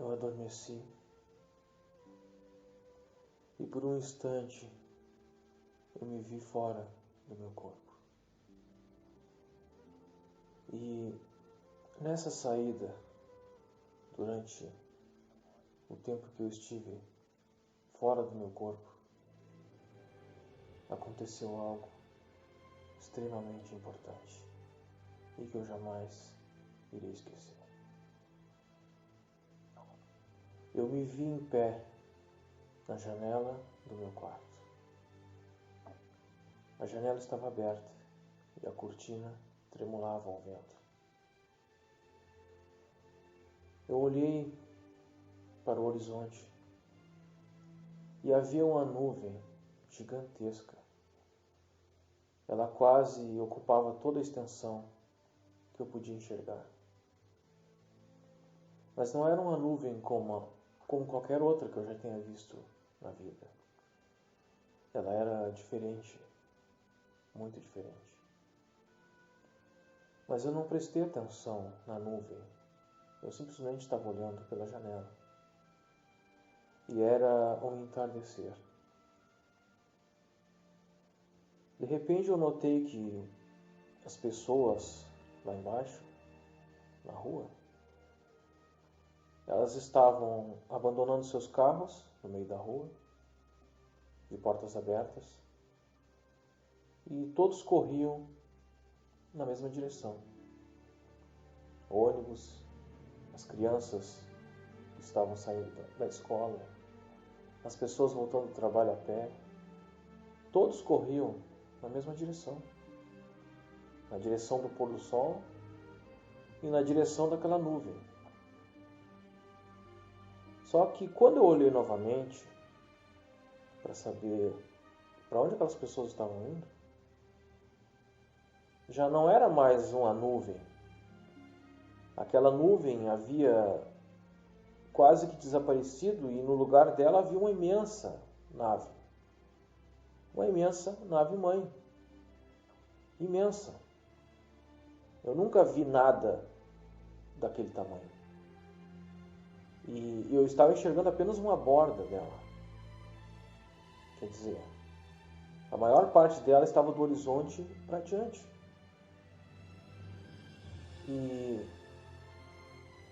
eu adormeci e por um instante eu me vi fora do meu corpo. E nessa saída, durante o tempo que eu estive fora do meu corpo, aconteceu algo extremamente importante e que eu jamais irei esquecer. Eu me vi em pé na janela do meu quarto. A janela estava aberta e a cortina tremulava ao vento. Eu olhei para o horizonte e havia uma nuvem gigantesca. Ela quase ocupava toda a extensão que eu podia enxergar. Mas não era uma nuvem como qualquer outra que eu já tenha visto na vida. Ela era diferente, muito diferente. Mas eu não prestei atenção na nuvem. Eu simplesmente estava olhando pela janela. E era um entardecer. De repente eu notei que as pessoas lá embaixo, na rua, elas estavam abandonando seus carros no meio da rua, de portas abertas, e todos corriam na mesma direção. Ônibus, as crianças que estavam saindo da escola, as pessoas voltando do trabalho a pé, todos corriam na mesma direção, na direção do pôr do sol e na direção daquela nuvem. Só que quando eu olhei novamente para saber para onde aquelas pessoas estavam indo, já não era mais uma nuvem. Aquela nuvem havia quase que desaparecido e no lugar dela havia uma imensa nave. Uma imensa nave-mãe. Imensa. Eu nunca vi nada daquele tamanho. E eu estava enxergando apenas uma borda dela. Quer dizer, a maior parte dela estava do horizonte para diante. E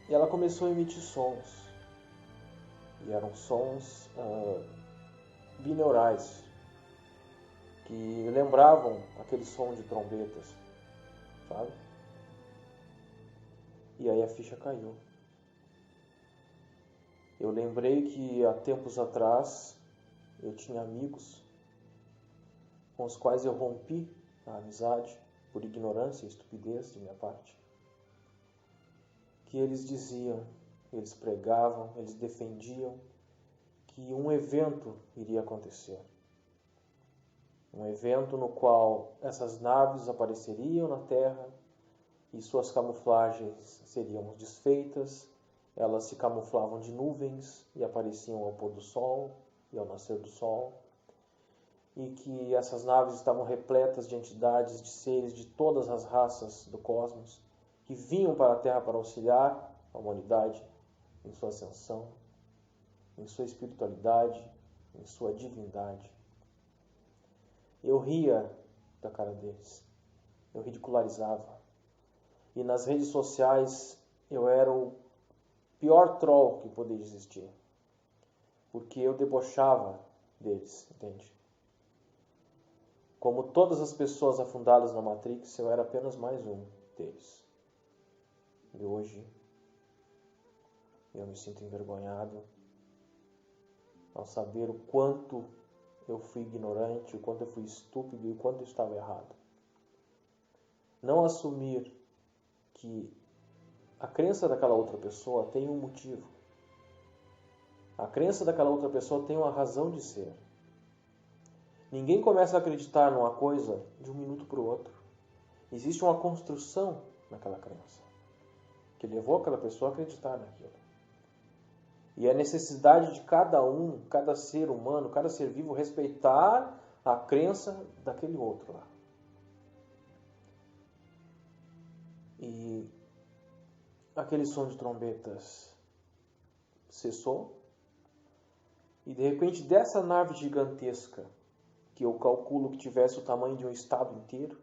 ela começou a emitir sons. E eram sons binaurais, que lembravam aquele som de trombetas, sabe? E aí a ficha caiu. Eu lembrei que há tempos atrás eu tinha amigos com os quais eu rompi a amizade por ignorância e estupidez de minha parte. Que eles diziam, eles pregavam, eles defendiam que um evento iria acontecer. Um evento no qual essas naves apareceriam na Terra e suas camuflagens seriam desfeitas. Elas se camuflavam de nuvens e apareciam ao pôr do sol e ao nascer do sol. E que essas naves estavam repletas de entidades, de seres de todas as raças do cosmos, que vinham para a Terra para auxiliar a humanidade em sua ascensão, em sua espiritualidade, em sua divindade. Eu ria da cara deles, eu ridicularizava. E nas redes sociais eu era o pior troll que poderia existir, porque eu debochava deles, entende? Como todas as pessoas afundadas na Matrix, eu era apenas mais um deles. E hoje eu me sinto envergonhado ao saber o quanto eu fui ignorante, o quanto eu fui estúpido e o quanto eu estava errado. Não assumir que a crença daquela outra pessoa tem um motivo. A crença daquela outra pessoa tem uma razão de ser. Ninguém começa a acreditar numa coisa de um minuto para o outro. Existe uma construção naquela crença que levou aquela pessoa a acreditar naquilo. E é necessidade de cada um, cada ser humano, cada ser vivo respeitar a crença daquele outro lá. E aquele som de trombetas cessou. E de repente, dessa nave gigantesca, que eu calculo que tivesse o tamanho de um estado inteiro,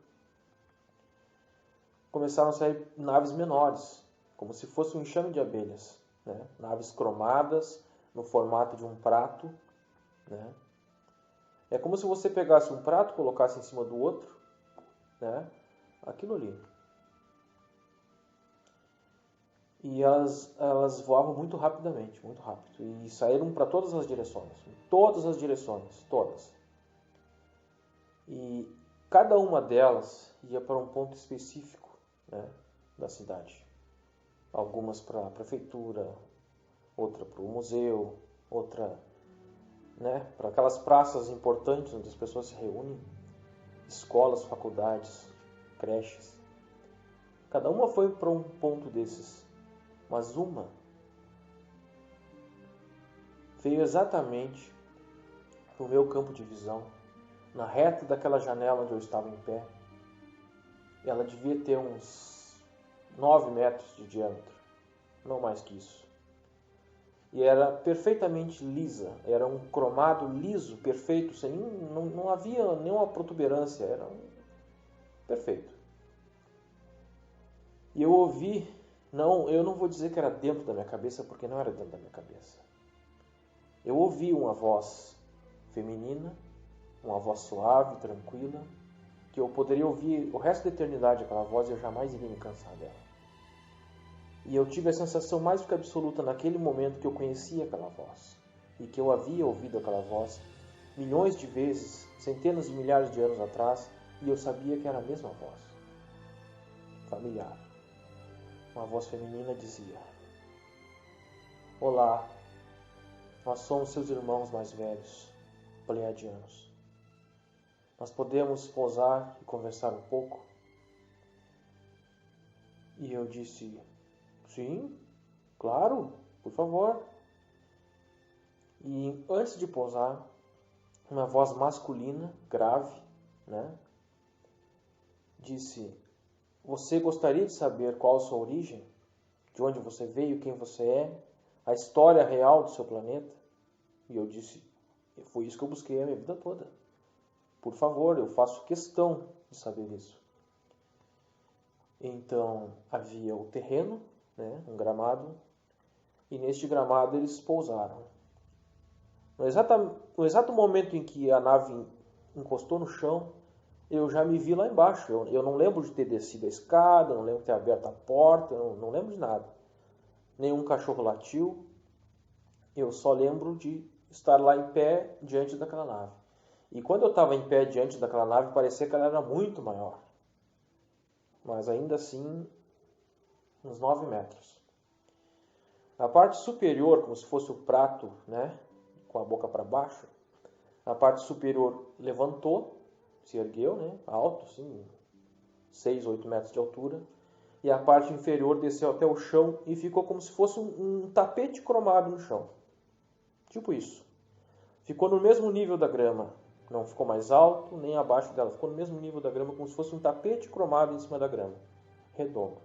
começaram a sair naves menores, como se fosse um enxame de abelhas, né? Naves cromadas, no formato de um prato, né? É como se você pegasse um prato, colocasse em cima do outro, né? Aquilo ali. E elas voavam muito rapidamente, muito rápido. E saíram para todas as direções. Todas. E cada uma delas ia para um ponto específico, né, da cidade. Algumas para a prefeitura, outra para o museu, outra, né, para aquelas praças importantes onde as pessoas se reúnem, escolas, faculdades, creches. Cada uma foi para um ponto desses. Mas uma veio exatamente no meu campo de visão, na reta daquela janela onde eu estava em pé. Ela devia ter uns 9 metros de diâmetro, não mais que isso. E era perfeitamente lisa, era um cromado liso, perfeito, sem não havia nenhuma protuberância, era perfeito. E eu ouvi, eu não vou dizer que era dentro da minha cabeça, porque não era dentro da minha cabeça. Eu ouvi uma voz feminina, uma voz suave, tranquila, que eu poderia ouvir o resto da eternidade aquela voz e eu jamais iria me cansar dela. E eu tive a sensação mais do que absoluta naquele momento que eu conhecia aquela voz e que eu havia ouvido aquela voz milhões de vezes, centenas de milhares de anos atrás, e eu sabia que era a mesma voz, familiar. Uma voz feminina dizia: "Olá, nós somos seus irmãos mais velhos, pleiadianos. Nós podemos pousar e conversar um pouco?" E eu disse: "Sim, claro, por favor." E antes de pousar, uma voz masculina, grave, né, disse: "Você gostaria de saber qual a sua origem? De onde você veio, quem você é? A história real do seu planeta?" E eu disse: "Foi isso que eu busquei a minha vida toda. Por favor, eu faço questão de saber isso." Então, havia o terreno, né, um gramado, e neste gramado eles pousaram. No exato momento em que a nave encostou no chão, eu já me vi lá embaixo. Eu não lembro de ter descido a escada, não lembro de ter aberto a porta, não lembro de nada. Nenhum cachorro latiu. Eu só lembro de estar lá em pé diante daquela nave. E quando eu estava em pé diante daquela nave, parecia que ela era muito maior. Mas ainda assim, uns 9 metros. A parte superior, como se fosse o prato, né, com a boca para baixo, a parte superior levantou, se ergueu, né, alto, assim, 6, 8 metros de altura, e a parte inferior desceu até o chão e ficou como se fosse um tapete cromado no chão. Tipo isso. Ficou no mesmo nível da grama. Não ficou mais alto, nem abaixo dela. Ficou no mesmo nível da grama, como se fosse um tapete cromado em cima da grama. Redondo.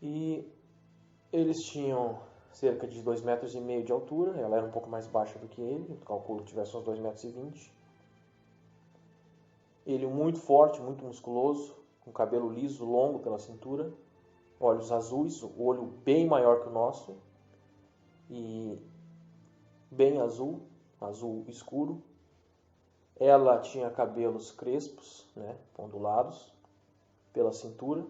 E eles tinham cerca de 2,5 metros de altura. Ela era um pouco mais baixa do que ele. Eu calculo que tivesse uns 2,20 metros. Ele muito forte, muito musculoso, com cabelo liso, longo pela cintura. Olhos azuis, o olho bem maior que o nosso. E bem azul, azul escuro. Ela tinha cabelos crespos, né, ondulados pela cintura,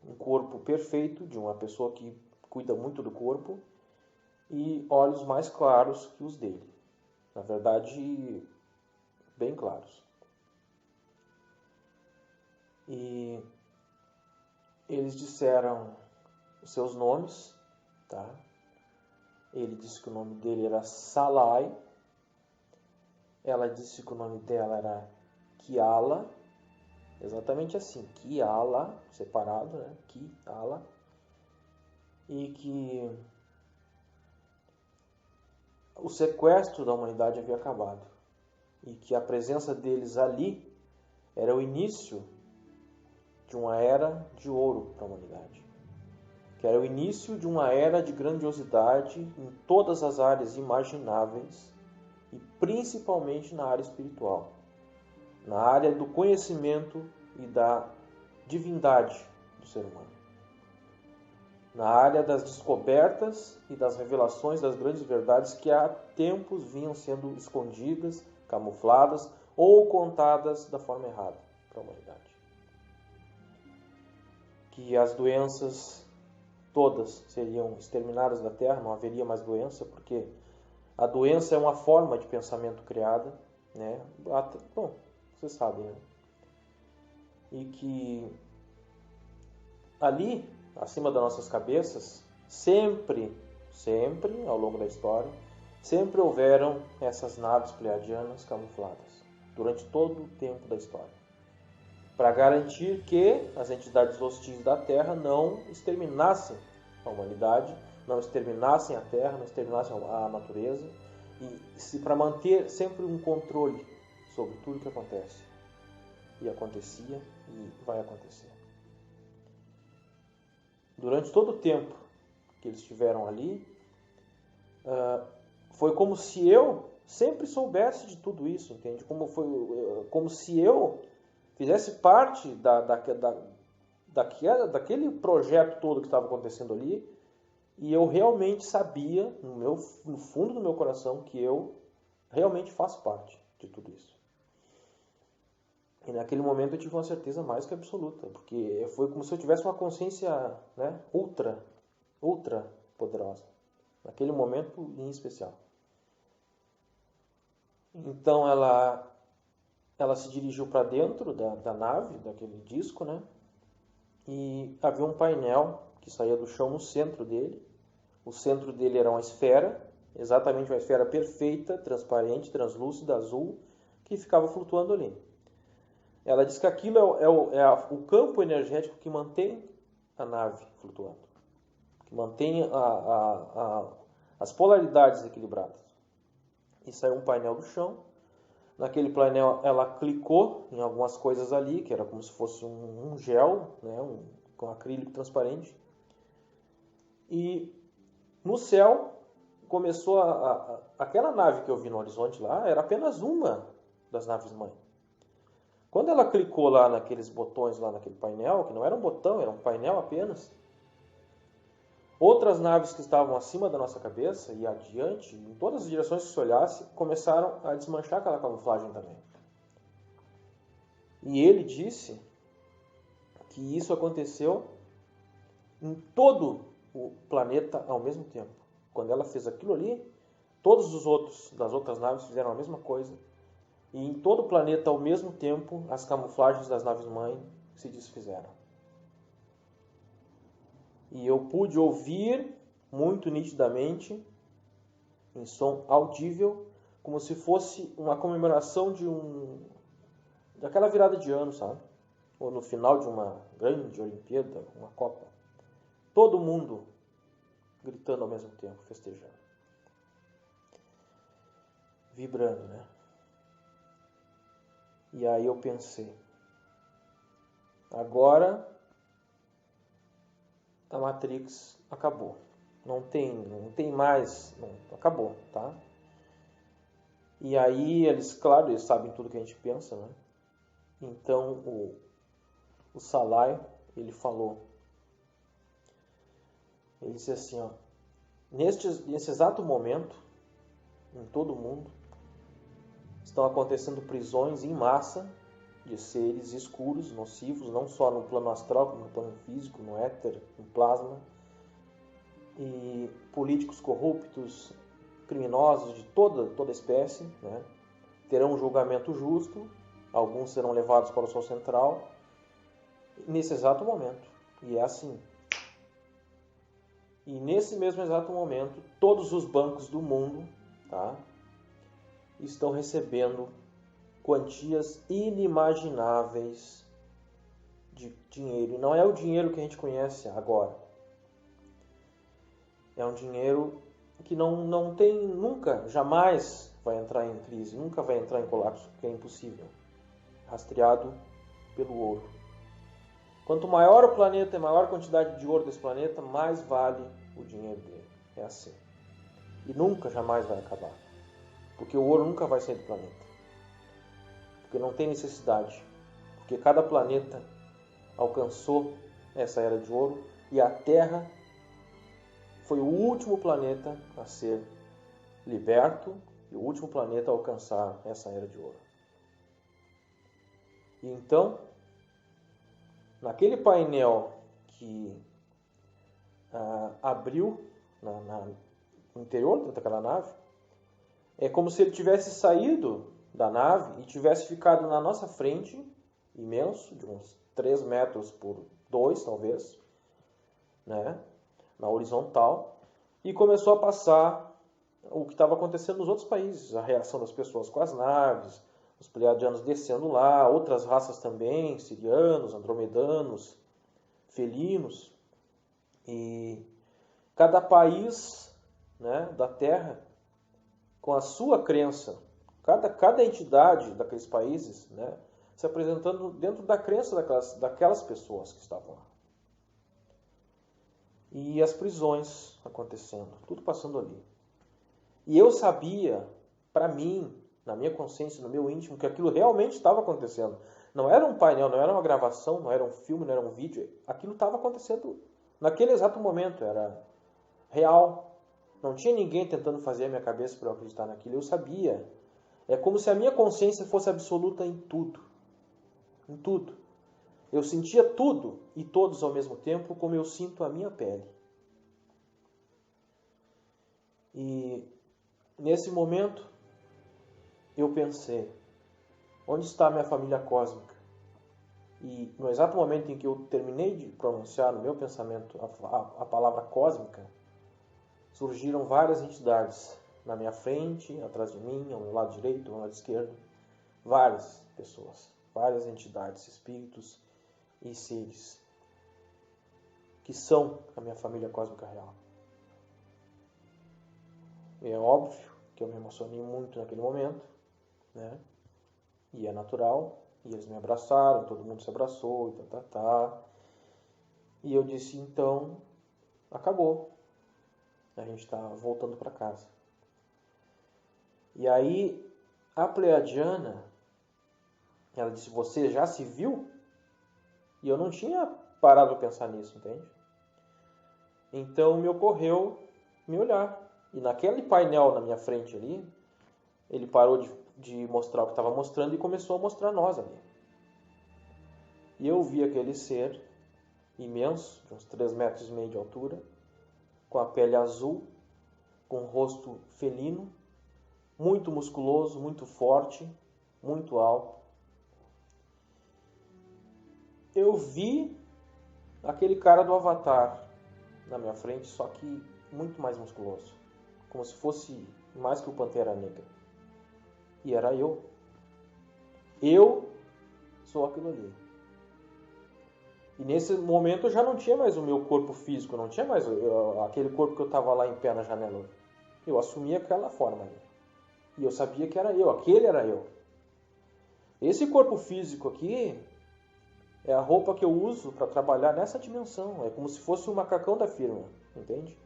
um corpo perfeito de uma pessoa que cuida muito do corpo e olhos mais claros que os dele. Na verdade, bem claros. E eles disseram os seus nomes, tá? Ele disse que o nome dele era Salai. Ela disse que o nome dela era Kiala. Exatamente assim, Kiala, separado, né? Kiala. E que o sequestro da humanidade havia acabado. E que a presença deles ali era o início de uma era de ouro para a humanidade. que era o início de uma era de grandiosidade em todas as áreas imagináveis e principalmente na área espiritual, na área do conhecimento e da divindade do ser humano, na área das descobertas e das revelações das grandes verdades que há tempos vinham sendo escondidas, camufladas ou contadas da forma errada para a humanidade. Que as doenças todas seriam exterminadas da Terra, não haveria mais doença, porque a doença é uma forma de pensamento criada, né? Bom, vocês sabem, né? E que ali, acima das nossas cabeças, sempre, ao longo da história, sempre houveram essas naves pleiadianas camufladas, durante todo o tempo da história, para garantir que as entidades hostis da Terra não exterminassem a humanidade, não exterminassem a Terra, não exterminassem a natureza, e para manter sempre um controle sobre tudo que acontece. E acontecia e vai acontecer. Durante todo o tempo que eles estiveram ali, foi como se eu sempre soubesse de tudo isso, entende? Como se eu fizesse parte daquele projeto todo que estava acontecendo ali, e eu realmente sabia, no fundo do meu coração, que eu realmente faço parte de tudo isso. E naquele momento eu tive uma certeza mais que absoluta, porque foi como se eu tivesse uma consciência, né, ultra poderosa, naquele momento em especial. Então ela se dirigiu para dentro da nave, daquele disco, né? E havia um painel que saía do chão no centro dele. O centro dele era uma esfera, exatamente uma esfera perfeita, transparente, translúcida, azul, que ficava flutuando ali. Ela diz que aquilo é o campo energético que mantém a nave flutuando, que mantém as polaridades equilibradas. E saiu um painel do chão. Naquele painel ela clicou em algumas coisas ali, que era como se fosse um gel, né, com acrílico transparente. E no céu começou aquela nave que eu vi no horizonte lá, era apenas uma das naves mãe. Quando ela clicou lá naqueles botões lá naquele painel, que não era um botão, era um painel apenas, outras naves que estavam acima da nossa cabeça e adiante, em todas as direções que se olhasse, começaram a desmanchar aquela camuflagem também. E ele disse que isso aconteceu em todo o planeta ao mesmo tempo. Quando ela fez aquilo ali, todos os outros das outras naves fizeram a mesma coisa. E em todo o planeta ao mesmo tempo, as camuflagens das naves-mãe se desfizeram. E eu pude ouvir muito nitidamente, em som audível, como se fosse uma comemoração daquela virada de ano, sabe? Ou no final de uma grande Olimpíada, uma Copa. Todo mundo gritando ao mesmo tempo, festejando. Vibrando, né? E aí eu pensei, agora a Matrix acabou. Não tem mais, acabou, tá? E aí eles, claro, eles sabem tudo que a gente pensa, né? Então o Salai, ele falou, ele disse assim, ó, nesse exato momento, em todo o mundo, estão acontecendo prisões em massa de seres escuros, nocivos, não só no plano astral, como no plano físico, no éter, no plasma, e políticos corruptos, criminosos de toda espécie, né, terão um julgamento justo, alguns serão levados para o Sol Central, nesse exato momento. E é assim. E nesse mesmo exato momento, todos os bancos do mundo, tá, estão recebendo quantias inimagináveis de dinheiro. E não é o dinheiro que a gente conhece agora. É um dinheiro que não tem, nunca, jamais vai entrar em crise, nunca vai entrar em colapso, porque é impossível. Rastreado pelo ouro. Quanto maior o planeta e maior a quantidade de ouro desse planeta, mais vale o dinheiro dele. É assim. E nunca, jamais vai acabar. Porque o ouro nunca vai sair do planeta. Porque não tem necessidade. Porque cada planeta alcançou essa era de ouro e a Terra foi o último planeta a ser liberto e o último planeta a alcançar essa era de ouro. E então, naquele painel que abriu no interior daquela nave, é como se ele tivesse saído da nave e tivesse ficado na nossa frente, imenso, de uns 3 metros por 2, talvez, né, na horizontal, e começou a passar o que estava acontecendo nos outros países, a reação das pessoas com as naves, os pleiadianos descendo lá, outras raças também, sirianos, andromedanos, felinos, e cada país, né, da Terra, com a sua crença, cada entidade daqueles países, né, se apresentando dentro da crença daquelas pessoas que estavam lá. E as prisões acontecendo, tudo passando ali. E eu sabia, para mim, na minha consciência, no meu íntimo, que aquilo realmente estava acontecendo. Não era um painel, não era uma gravação, não era um filme, não era um vídeo. Aquilo estava acontecendo naquele exato momento, era real. Não tinha ninguém tentando fazer a minha cabeça para eu acreditar naquilo. Eu sabia. É como se a minha consciência fosse absoluta em tudo. Em tudo. Eu sentia tudo e todos ao mesmo tempo, como eu sinto a minha pele. E nesse momento, eu pensei, onde está a minha família cósmica? E no exato momento em que eu terminei de pronunciar no meu pensamento a palavra cósmica, surgiram várias entidades na minha frente, atrás de mim, ao meu lado direito, ao meu lado esquerdo. Várias pessoas, várias entidades, espíritos e seres que são a minha família cósmica real. E é óbvio que eu me emocionei muito naquele momento, né? E é natural, e eles me abraçaram, todo mundo se abraçou, e E eu disse, então, acabou. A gente está voltando para casa. E aí, a pleiadiana, ela disse, você já se viu? E eu não tinha parado para pensar nisso, entende? Então, me ocorreu me olhar. E naquele painel na minha frente ali, ele parou de mostrar o que estava mostrando e começou a mostrar nós ali. E eu vi aquele ser imenso, de uns 3,5 metros de altura, com a pele azul, com o rosto felino, muito musculoso, muito forte, muito alto. Eu vi aquele cara do Avatar na minha frente, só que muito mais musculoso, como se fosse mais que o Pantera Negra. E era eu. Eu sou aquilo ali. E nesse momento eu já não tinha mais o meu corpo físico, não tinha mais aquele corpo que eu estava lá em pé na janela. Eu assumi aquela forma ali. E eu sabia que era eu, aquele era eu. Esse corpo físico aqui é a roupa que eu uso para trabalhar nessa dimensão. É como se fosse o macacão da firma, entende?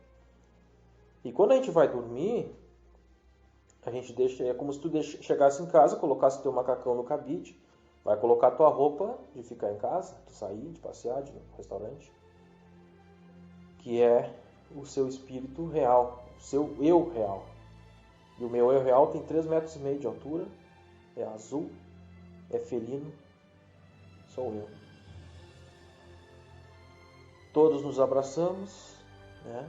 E quando a gente vai dormir, a gente deixa, é como se tu chegasse em casa, colocasse teu macacão no cabide, vai colocar tua roupa de ficar em casa, de sair, de passear, de ir no restaurante, que é o seu espírito real, o seu eu real. E o meu eu real tem 3,5 metros de altura, é azul, é felino, sou eu. Todos nos abraçamos, né?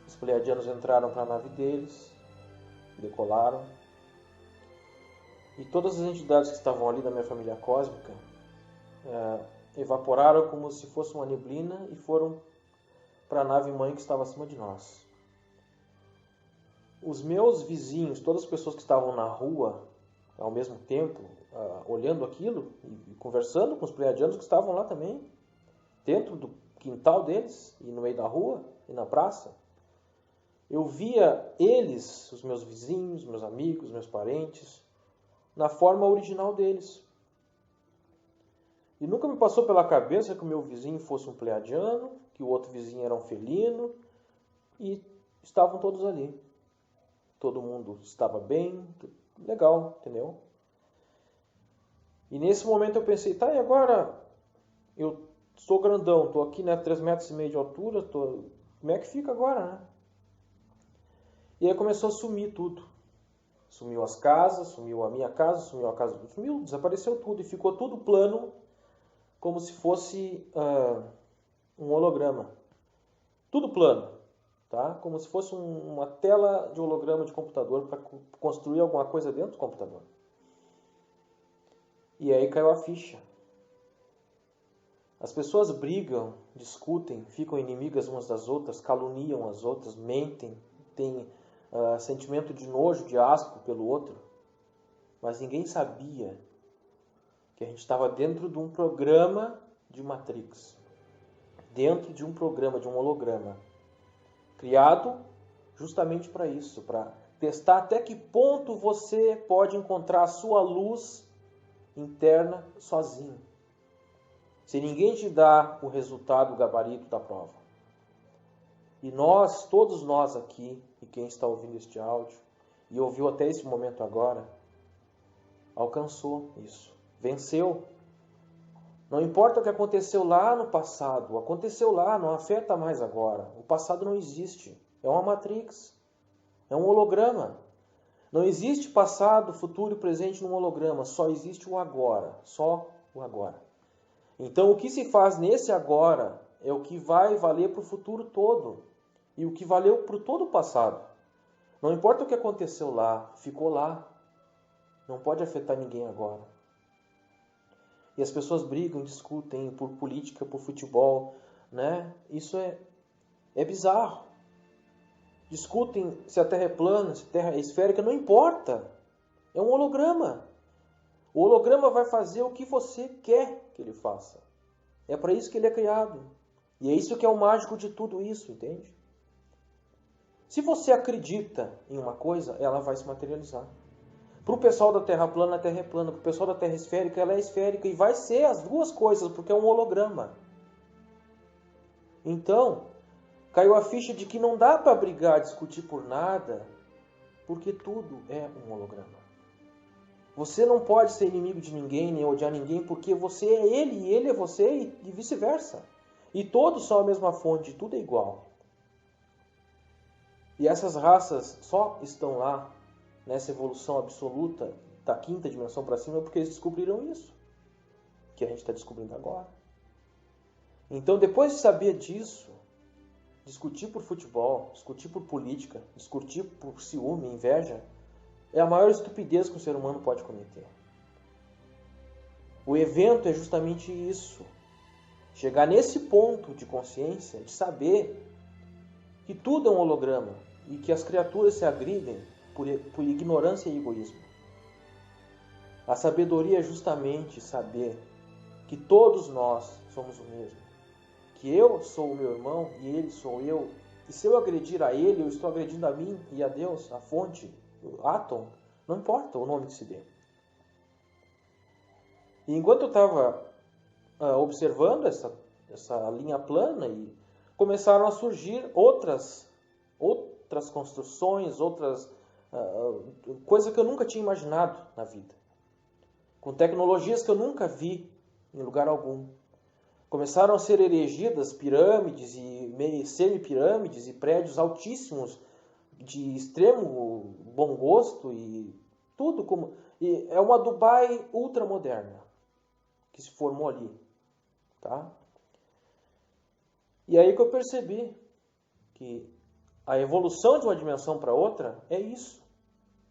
Os pleiadianos entraram para a nave deles, decolaram. E todas as entidades que estavam ali da minha família cósmica evaporaram como se fosse uma neblina e foram para a nave mãe que estava acima de nós. Os meus vizinhos, todas as pessoas que estavam na rua ao mesmo tempo, olhando aquilo e conversando com os pleiadianos que estavam lá também, dentro do quintal deles e no meio da rua e na praça, eu via eles, os meus vizinhos, meus amigos, meus parentes, na forma original deles. E nunca me passou pela cabeça que o meu vizinho fosse um pleiadiano, que o outro vizinho era um felino, e estavam todos ali. Todo mundo estava bem, legal, entendeu? E nesse momento eu pensei, tá, e agora eu sou grandão, tô aqui, né, 3,5 metros de altura, como é que fica agora, né? E aí começou a sumir tudo. Sumiu as casas, sumiu a minha casa, sumiu a casa, sumiu, desapareceu tudo e ficou tudo plano, como se fosse um holograma. Tudo plano, tá? Como se fosse uma tela de holograma de computador para construir alguma coisa dentro do computador. E aí caiu a ficha. As pessoas brigam, discutem, ficam inimigas umas das outras, caluniam as outras, mentem, têm sentimento de nojo, de asco pelo outro. Mas ninguém sabia que a gente estava dentro de um programa de Matrix. Dentro de um programa, de um holograma. Criado justamente para isso, para testar até que ponto você pode encontrar a sua luz interna sozinho. Se ninguém te dá o resultado, o gabarito da prova. E nós, todos nós aqui, e quem está ouvindo este áudio, e ouviu até esse momento agora, alcançou isso, venceu. Não importa o que aconteceu lá no passado, aconteceu lá, não afeta mais agora. O passado não existe, é uma matrix, é um holograma. Não existe passado, futuro e presente num holograma, só existe o agora, só o agora. Então o que se faz nesse agora é o que vai valer para o futuro todo e o que valeu para todo o passado. Não importa o que aconteceu lá, ficou lá. Não pode afetar ninguém agora. E as pessoas brigam, discutem por política, por futebol, né? Isso é bizarro. Discutem se a Terra é plana, se a Terra é esférica, não importa. É um holograma. O holograma vai fazer o que você quer que ele faça. É para isso que ele é criado. E é isso que é o mágico de tudo isso, entende? Se você acredita em uma coisa, ela vai se materializar. Para o pessoal da Terra plana, a Terra é plana. Para o pessoal da Terra esférica, ela é esférica. E vai ser as duas coisas, porque é um holograma. Então, caiu a ficha de que não dá para brigar, discutir por nada, porque tudo é um holograma. Você não pode ser inimigo de ninguém, nem odiar ninguém, porque você é ele e ele é você e vice-versa. E todos são a mesma fonte, tudo é igual. E essas raças só estão lá, nessa evolução absoluta, da quinta dimensão para cima, porque eles descobriram isso, que a gente está descobrindo agora. Então, depois de saber disso, discutir por futebol, discutir por política, discutir por ciúme, inveja, é a maior estupidez que um ser humano pode cometer. O evento é justamente isso. Chegar nesse ponto de consciência, de saber que tudo é um holograma e que as criaturas se agridem por ignorância e egoísmo. A sabedoria é justamente saber que todos nós somos o mesmo. Que eu sou o meu irmão e ele sou eu. E se eu agredir a ele, eu estou agredindo a mim e a Deus, a fonte, o átomo. Não importa o nome que se dê. E enquanto eu estava observando essa linha plana, e começaram a surgir outras construções, outras coisas que eu nunca tinha imaginado na vida. Com tecnologias que eu nunca vi em lugar algum. Começaram a ser erigidas pirâmides e semi-pirâmides e prédios altíssimos de extremo bom gosto e tudo como... E é uma Dubai ultramoderna que se formou ali, tá? E aí que eu percebi que a evolução de uma dimensão para outra é isso.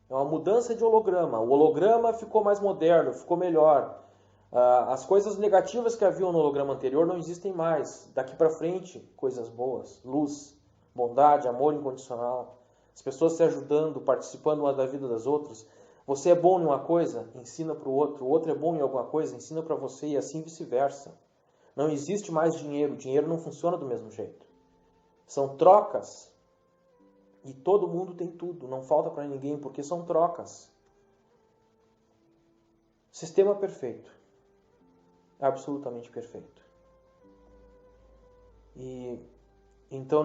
É uma mudança de holograma. O holograma ficou mais moderno, ficou melhor. As coisas negativas que haviam no holograma anterior não existem mais. Daqui para frente, coisas boas, luz, bondade, amor incondicional. As pessoas se ajudando, participando uma da vida das outras. Você é bom em uma coisa, ensina para o outro é bom em alguma coisa, ensina para você e assim vice-versa. Não existe mais dinheiro, o dinheiro não funciona do mesmo jeito. São trocas e todo mundo tem tudo, não falta para ninguém porque são trocas. Sistema perfeito. absolutamente perfeito. E então,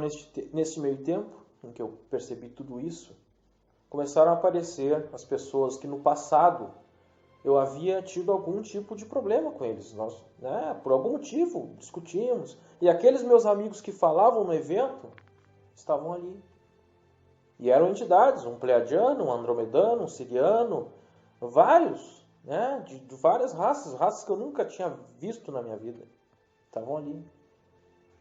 nesse meio tempo em que eu percebi tudo isso, começaram a aparecer as pessoas que no passado eu havia tido algum tipo de problema com eles. Nós, né, por algum motivo, discutimos. E aqueles meus amigos que falavam no evento estavam ali. E eram entidades, um pleiadiano, um andromedano, um siriano, vários, né, de várias raças que eu nunca tinha visto na minha vida. Estavam ali.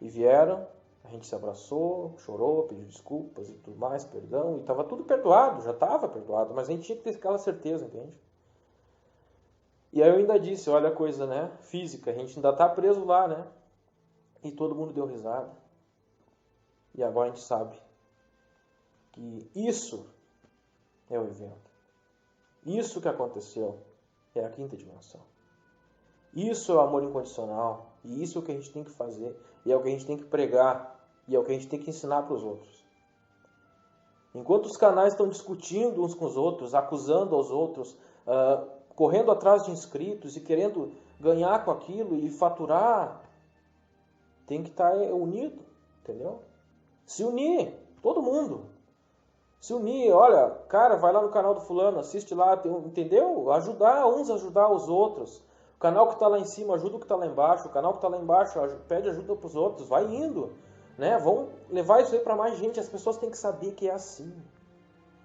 E vieram, a gente se abraçou, chorou, pediu desculpas e tudo mais, perdão, e estava tudo perdoado, já estava perdoado, mas a gente tinha que ter aquela certeza, entende? E aí eu ainda disse, olha a coisa, né, física, a gente ainda está preso lá, né? E todo mundo deu risada. E agora a gente sabe que isso é o evento. Isso que aconteceu é a quinta dimensão. Isso é o amor incondicional. E isso é o que a gente tem que fazer. E é o que a gente tem que pregar. E é o que a gente tem que ensinar para os outros. Enquanto os canais estão discutindo uns com os outros, acusando aos outros, correndo atrás de inscritos e querendo ganhar com aquilo e faturar, tem que estar unido, entendeu? Se unir, todo mundo. Se unir, olha, cara, vai lá no canal do fulano, assiste lá, entendeu? Ajudar uns a ajudar os outros. O canal que está lá em cima ajuda o que está lá embaixo, o canal que está lá embaixo pede ajuda para os outros, vai indo, né? Vamos levar isso aí para mais gente, as pessoas têm que saber que é assim.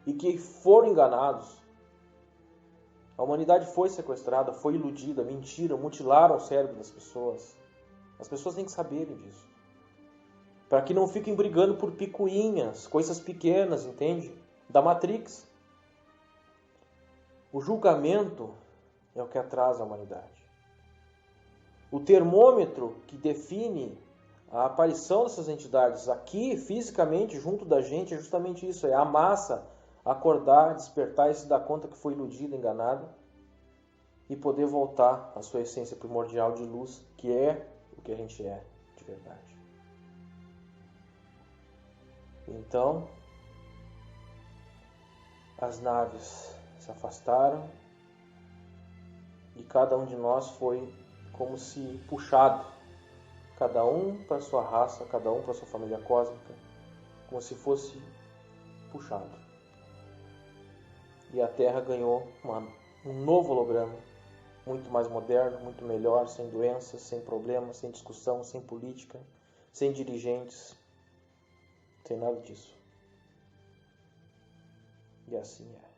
E que foram enganados. A humanidade foi sequestrada, foi iludida, mentiram, mutilaram o cérebro das pessoas. As pessoas têm que saberem disso. Para que não fiquem brigando por picuinhas, coisas pequenas, entende? Da Matrix. O julgamento é o que atrasa a humanidade. O termômetro que define a aparição dessas entidades aqui, fisicamente, junto da gente, é justamente isso. É a massa acordar, despertar e se dar conta que foi iludida, enganada. E poder voltar à sua essência primordial de luz, que é o que a gente é de verdade. Então, as naves se afastaram e cada um de nós foi como se puxado, cada um para sua raça, cada um para sua família cósmica, como se fosse puxado. E a Terra ganhou um novo holograma, muito mais moderno, muito melhor, sem doenças, sem problemas, sem discussão, sem política, sem dirigentes, sem nada disso. E assim é.